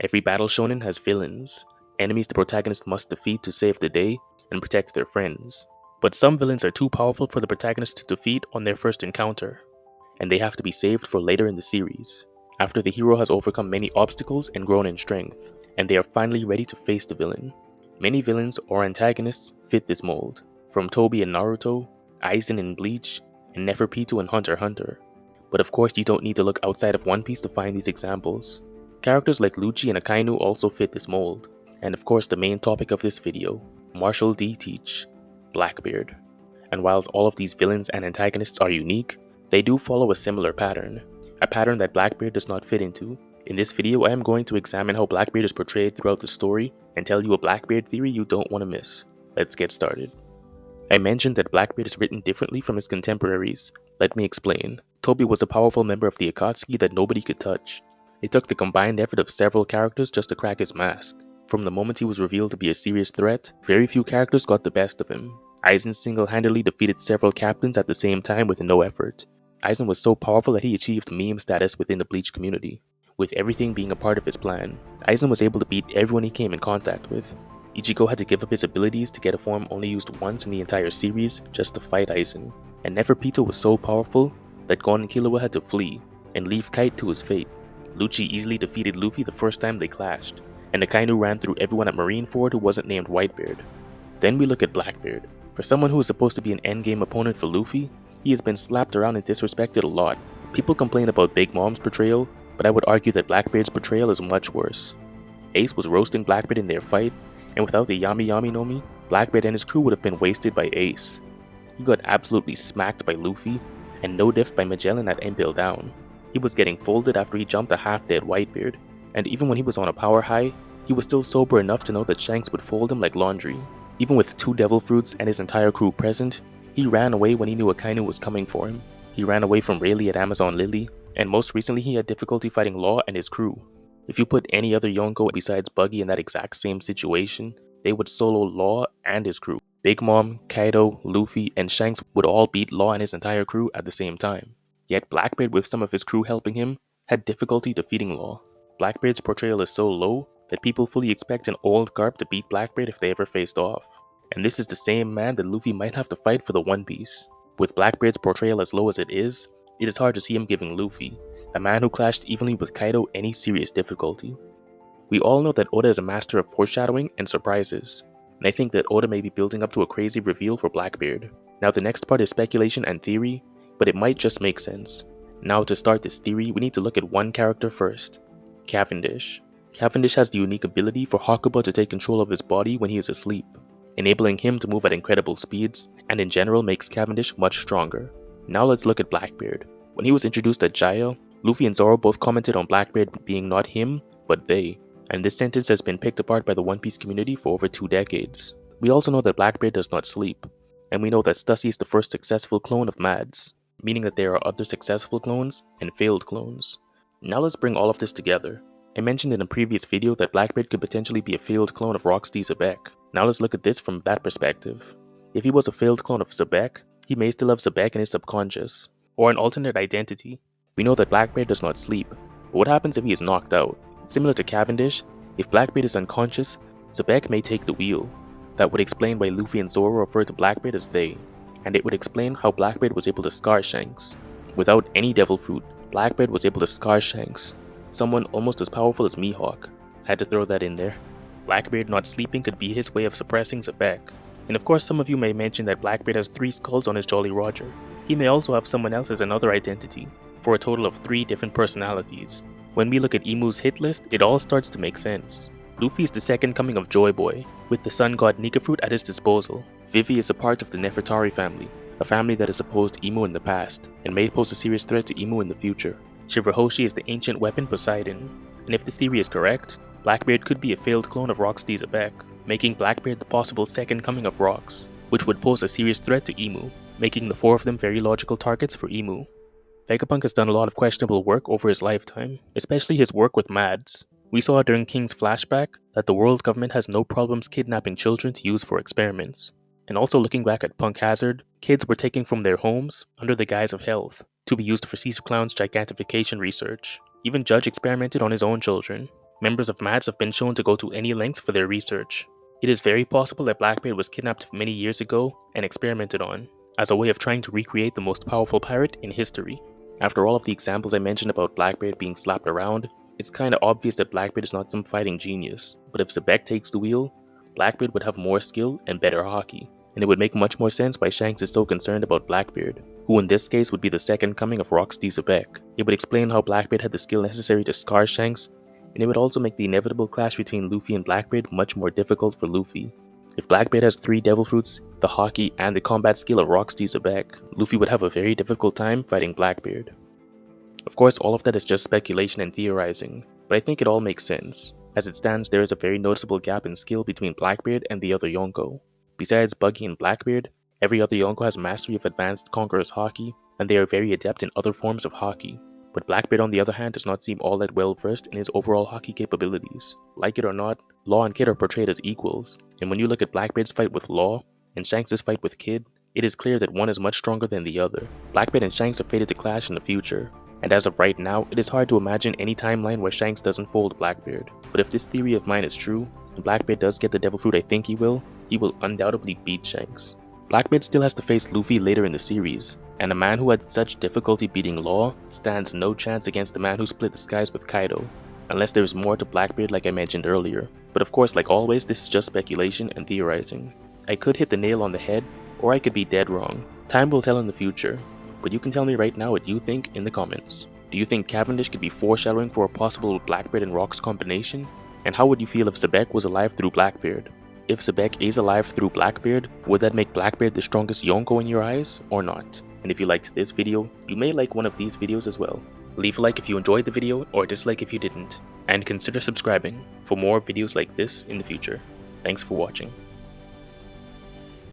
Every battle shonen has villains, enemies the protagonist must defeat to save the day and protect their friends. But some villains are too powerful for the protagonist to defeat on their first encounter, and they have to be saved for later in the series, after the hero has overcome many obstacles and grown in strength, and they are finally ready to face the villain. Many villains or antagonists fit this mold, from Tobi in Naruto, Aizen in Bleach, and Neferpitou in Hunter x Hunter. But of course you don't need to look outside of One Piece to find these examples. Characters like Lucci and Akainu also fit this mold, and of course the main topic of this video, Marshall D. Teach, Blackbeard. And whilst all of these villains and antagonists are unique, they do follow a similar pattern, a pattern that Blackbeard does not fit into. In this video I am going to examine how Blackbeard is portrayed throughout the story and tell you a Blackbeard theory you don't want to miss. Let's get started. I mentioned that Blackbeard is written differently from his contemporaries. Let me explain. Tobi was a powerful member of the Akatsuki that nobody could touch. It took the combined effort of several characters just to crack his mask. From the moment he was revealed to be a serious threat, very few characters got the best of him. Aizen single-handedly defeated several captains at the same time with no effort. Aizen was so powerful that he achieved meme status within the Bleach community. With everything being a part of his plan, Aizen was able to beat everyone he came in contact with. Ichigo had to give up his abilities to get a form only used once in the entire series just to fight Aizen. And Neferpitou was so powerful that Gon and Killua had to flee and leave Kite to his fate. Lucci easily defeated Luffy the first time they clashed, and Akainu ran through everyone at Marineford who wasn't named Whitebeard. Then we look at Blackbeard. For someone who is supposed to be an endgame opponent for Luffy, he has been slapped around and disrespected a lot. People complain about Big Mom's portrayal, but I would argue that Blackbeard's portrayal is much worse. Ace was roasting Blackbeard in their fight, and without the Yami Yami no Mi, Blackbeard and his crew would have been wasted by Ace. He got absolutely smacked by Luffy, and no diff by Magellan at Impel Down. He was getting folded after he jumped a half-dead Whitebeard, and even when he was on a power high, he was still sober enough to know that Shanks would fold him like laundry. Even with 2 devil fruits and his entire crew present, he ran away when he knew Akainu was coming for him. He ran away from Rayleigh at Amazon Lily, and most recently he had difficulty fighting Law and his crew. If you put any other Yonko besides Buggy in that exact same situation, they would solo Law and his crew. Big Mom, Kaido, Luffy, and Shanks would all beat Law and his entire crew at the same time. Yet Blackbeard, with some of his crew helping him, had difficulty defeating Law. Blackbeard's portrayal is so low that people fully expect an old Garp to beat Blackbeard if they ever faced off. And this is the same man that Luffy might have to fight for the One Piece. With Blackbeard's portrayal as low as it is hard to see him giving Luffy, a man who clashed evenly with Kaido, any serious difficulty. We all know that Oda is a master of foreshadowing and surprises, and I think that Oda may be building up to a crazy reveal for Blackbeard. Now the next part is speculation and theory, but it might just make sense. Now to start this theory, we need to look at one character first, Cavendish. Cavendish has the unique ability for Hakuba to take control of his body when he is asleep, enabling him to move at incredible speeds, and in general makes Cavendish much stronger. Now let's look at Blackbeard. When he was introduced at Jaya, Luffy and Zoro both commented on Blackbeard being not him, but they, and this sentence has been picked apart by the One Piece community for over 2 decades. We also know that Blackbeard does not sleep, and we know that Stussy is the first successful clone of Mads, meaning that there are other successful clones and failed clones. Now let's bring all of this together. I mentioned in a previous video that Blackbeard could potentially be a failed clone of Rocksteady Zebek. Now let's look at this from that perspective. If he was a failed clone of Zebek, he may still have Zebek in his subconscious, or an alternate identity. We know that Blackbeard does not sleep, but what happens if he is knocked out? Similar to Cavendish, if Blackbeard is unconscious, Zebek may take the wheel. That would explain why Luffy and Zoro refer to Blackbeard as they, and it would explain how Blackbeard was able to scar Shanks. Without any devil fruit, Blackbeard was able to scar Shanks, someone almost as powerful as Mihawk. Had to throw that in there. Blackbeard not sleeping could be his way of suppressing Zebek. And of course some of you may mention that Blackbeard has 3 skulls on his Jolly Roger. He may also have someone else as another identity, for a total of 3 different personalities. When we look at Imu's hit list, it all starts to make sense. Luffy is the second coming of Joy Boy, with the sun god Nikafruit at his disposal. Vivi is a part of the Nefertari family, a family that has opposed Imu in the past, and may pose a serious threat to Imu in the future. Shirahoshi is the ancient weapon Poseidon, and if this theory is correct, Blackbeard could be a failed clone of Rocksteady Zebek, making Blackbeard the possible second coming of Rocks, which would pose a serious threat to Imu, making the 4 of them very logical targets for Imu. Vegapunk has done a lot of questionable work over his lifetime, especially his work with Mads. We saw during King's flashback that the world government has no problems kidnapping children to use for experiments. And also looking back at Punk Hazard, kids were taken from their homes under the guise of health to be used for Caesar Clown's gigantification research. Even Judge experimented on his own children. members of MADS have been shown to go to any lengths for their research. It is very possible that Blackbeard was kidnapped many years ago and experimented on, as a way of trying to recreate the most powerful pirate in history. After all of the examples I mentioned about Blackbeard being slapped around, it's kinda obvious that Blackbeard is not some fighting genius, but if Sebek takes the wheel, Blackbeard would have more skill and better hockey, and it would make much more sense why Shanks is so concerned about Blackbeard, who in this case would be the second coming of Rocksteady Sebek. It would explain how Blackbeard had the skill necessary to scar Shanks, and it would also make the inevitable clash between Luffy and Blackbeard much more difficult for Luffy. If Blackbeard has 3 Devil Fruits, the hockey, and the combat skill of Rocksteady Sebek, Luffy would have a very difficult time fighting Blackbeard. Of course, all of that is just speculation and theorizing, but I think it all makes sense. As it stands, there is a very noticeable gap in skill between Blackbeard and the other Yonko. Besides Buggy and Blackbeard, every other Yonko has mastery of advanced Conqueror's hockey, and they are very adept in other forms of hockey. But Blackbeard on the other hand does not seem all that well versed in his overall hockey capabilities. Like it or not, Law and Kid are portrayed as equals, and when you look at Blackbeard's fight with Law, and Shanks' fight with Kid, it is clear that one is much stronger than the other. Blackbeard and Shanks are fated to clash in the future, and as of right now, it is hard to imagine any timeline where Shanks doesn't fold Blackbeard. But if this theory of mine is true, and Blackbeard does get the Devil Fruit I think he will undoubtedly beat Shanks. Blackbeard still has to face Luffy later in the series, and a man who had such difficulty beating Law stands no chance against the man who split the skies with Kaido, unless there is more to Blackbeard like I mentioned earlier. But of course, like always, this is just speculation and theorizing. I could hit the nail on the head, or I could be dead wrong. Time will tell in the future, but you can tell me right now what you think in the comments. Do you think Cavendish could be foreshadowing for a possible Blackbeard and Rocks combination? And how would you feel if Sebek was alive through Blackbeard? If Sebek is alive through Blackbeard, would that make Blackbeard the strongest Yonko in your eyes, or not? And if you liked this video, you may like one of these videos as well. Leave a like if you enjoyed the video, or dislike if you didn't, and consider subscribing for more videos like this in the future. Thanks for watching.